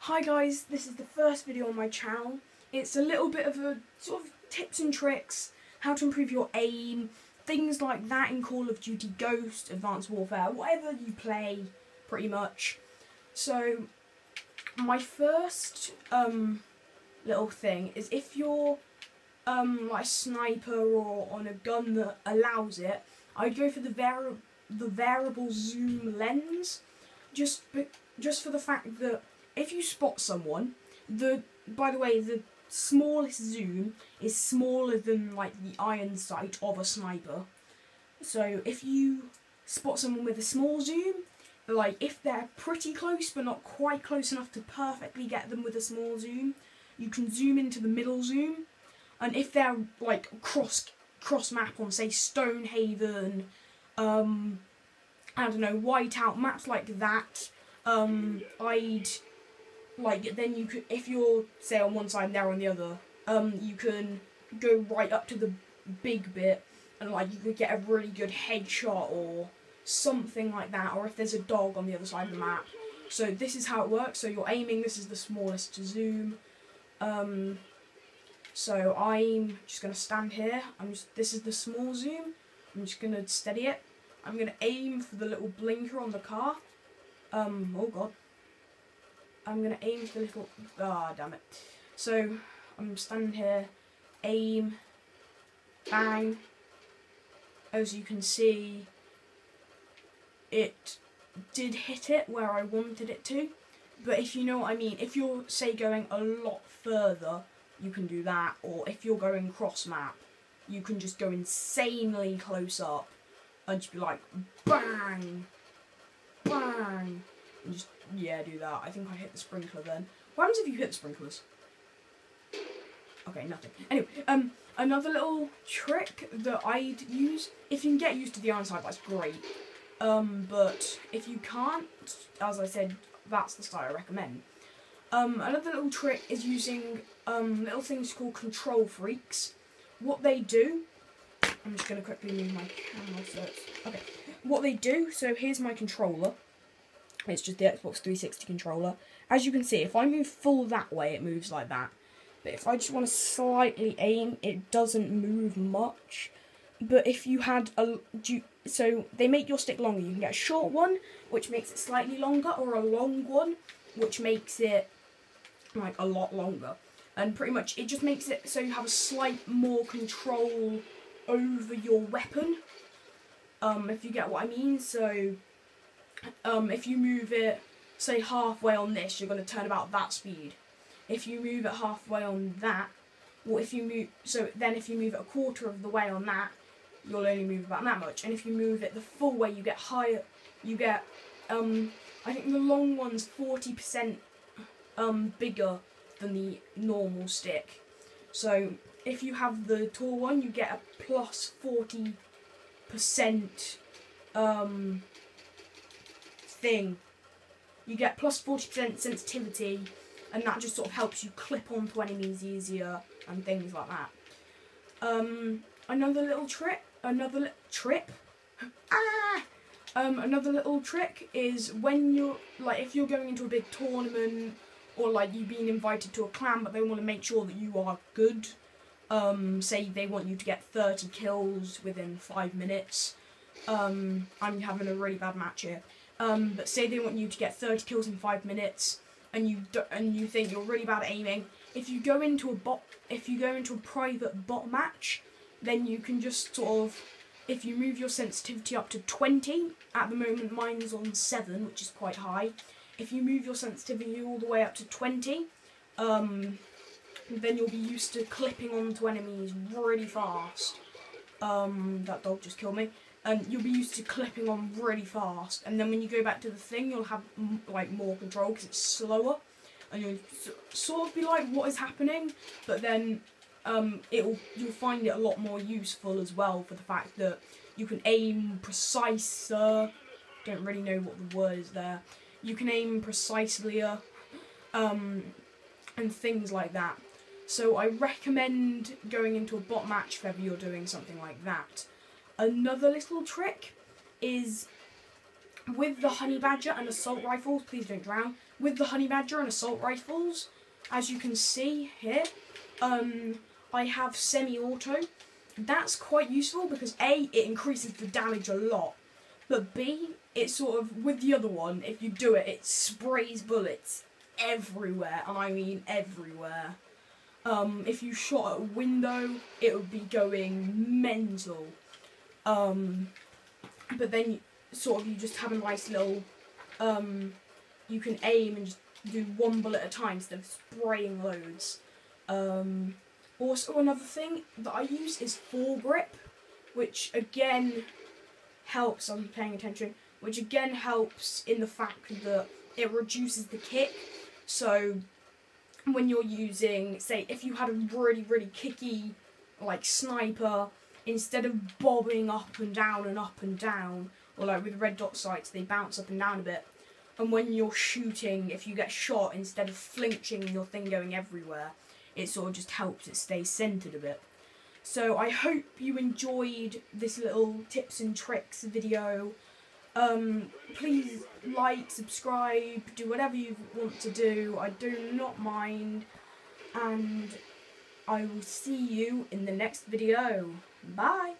Hi guys, this is the first video on my channel. It's a little bit of a sort of tips and tricks, how to improve your aim, things like that in Call of Duty Ghosts, Advanced Warfare, whatever you play, pretty much. So, my first little thing is if you're like a sniper or on a gun that allows it, I'd go for the variable zoom lens, just for the fact that if you spot someone, by the way, the smallest zoom is smaller than like the iron sight of a sniper. So if you spot someone with a small zoom, like if they're pretty close but not quite close enough to perfectly get them with a small zoom, you can zoom into the middle zoom. And if they're like cross map on, say, Stonehaven, I don't know, Whiteout, maps like that, then you could, if you're, say, on one side and they're on the other, you can go right up to the big bit and, like, you could get a really good headshot or something like that, or if there's a dog on the other side of the map. So this is how it works. So you're aiming, this is the smallest zoom. So I'm just going to stand here, this is the small zoom, I'm just going to steady it. I'm going to aim for the little blinker on the car. Oh god. I'm going to aim for the little... Ah, damn it. So, I'm standing here, aim, bang. As you can see, it did hit it where I wanted it to. But if you know what I mean, if you're, say, going a lot further, you can do that. Or if you're going cross-map, you can just go insanely close up and just be like, bang, bang. And just, yeah, do that. I think I hit the sprinkler then. What happens if you hit the sprinklers? Okay, nothing. Anyway, another little trick that I'd use, if you can get used to the iron sight, that's great. But if you can't, as I said, that's the style I recommend. Another little trick is using little things called control freaks. What they do, I'm just going to quickly move my camera so it's, okay. What they do, so here's my controller. It's just the Xbox 360 controller. As you can see, if I move full that way, it moves like that. But if I just want to slightly aim, it doesn't move much. But if you had so they make your stick longer. You can get a short one, which makes it slightly longer, or a long one, which makes it like a lot longer. And pretty much it just makes it so you have a slight more control over your weapon. If you get what I mean. So if you move it, say, halfway on this, you're going to turn about that speed. If you move it halfway on that, or if you move, so then if you move it a quarter of the way on that, you'll only move about that much. And if you move it the full way, you get higher, you get, I think the long one's 40% bigger than the normal stick. So if you have the tall one, you get a plus 40% thing. You get plus 40% sensitivity, and that just sort of helps you clip onto enemies easier and things like that. Another little trick, another little trick is when you're, like, if you're going into a big tournament, or like you've been invited to a clan but they want to make sure that you are good. Say they want you to get 30 kills within 5 minutes. I'm having a really bad match here. But say they want you to get 30 kills in 5 minutes, and you think you're really bad at aiming. If you go into a private bot match, then you can just sort of, if you move your sensitivity up to 20, at the moment mine's on 7, which is quite high. If you move your sensitivity all the way up to 20, then you'll be used to clipping onto enemies really fast. That dog just killed me. And you'll be used to clipping on really fast, and then when you go back to the thing, you'll have like more control because it's slower, and you'll sort of be like, what is happening? But then you'll find it a lot more useful as well, for the fact that you can aim preciser. Don't really know what the word is there. You can aim precisely, and things like that. So I recommend going into a bot match if ever you're doing something like that. Another little trick is with the honey badger and assault rifles, please don't drown, with the honey badger and assault rifles, as you can see here, I have semi-auto. That's quite useful because A, it increases the damage a lot, but B, it sort of, with the other one, if you do it, it sprays bullets everywhere, and I mean everywhere. If you shot at a window, it would be going mental. But then you just have a nice little, you can aim and just do one bullet at a time instead of spraying loads. Also another thing that I use is foregrip, which again helps, I'm paying attention, which again helps in the fact that it reduces the kick. So when you're using, say, if you had a really, really kicky, like, sniper, instead of bobbing up and down, or like with red dot sights, they bounce up and down a bit. And when you're shooting, if you get shot, instead of flinching and your thing going everywhere, it sort of just helps it stay centered a bit. So I hope you enjoyed this little tips and tricks video. Please like, subscribe, do whatever you want to do. I do not mind. And I will see you in the next video. Bye!